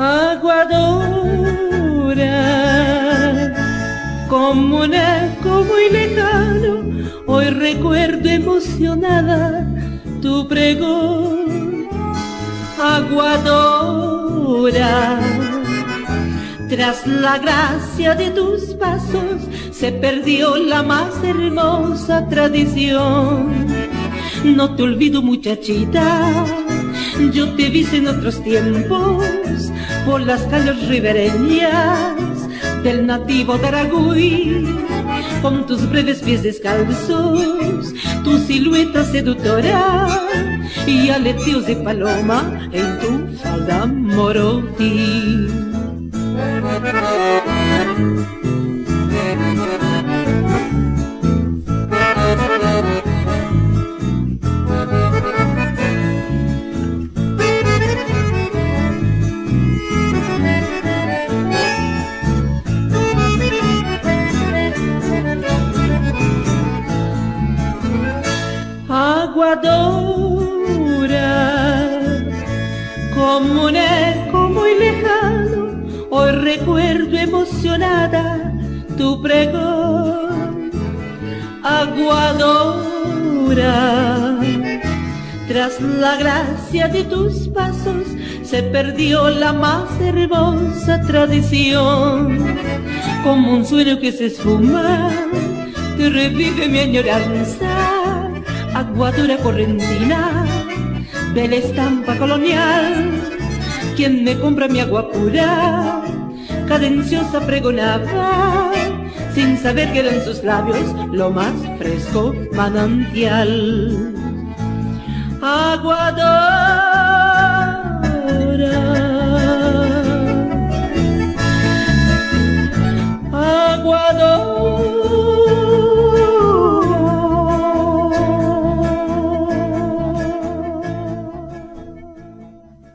Aguadora, como un eco muy lejano, hoy recuerdo emocionada tu pregón. Aguadora, tras la gracia de tus pasos se perdió la más hermosa tradición. No te olvido, muchachita, yo te vi en otros tiempos por las calles ribereñas del nativo de Aragüí, con tus breves pies descalzos, tu silueta seductora y aleteos de paloma en tu falda morotí. Aguadora, como un eco muy lejano, hoy recuerdo emocionada tu pregón. Aguadora, tras la gracia de tus pasos se perdió la más hermosa tradición. Como un sueño que se esfuma, te revive mi añoranza. Aguadora correntina, de la estampa colonial, quien me compra mi agua pura, cadenciosa pregonaba, sin saber que eran sus labios lo más fresco manantial. Aguadora, Aguadora.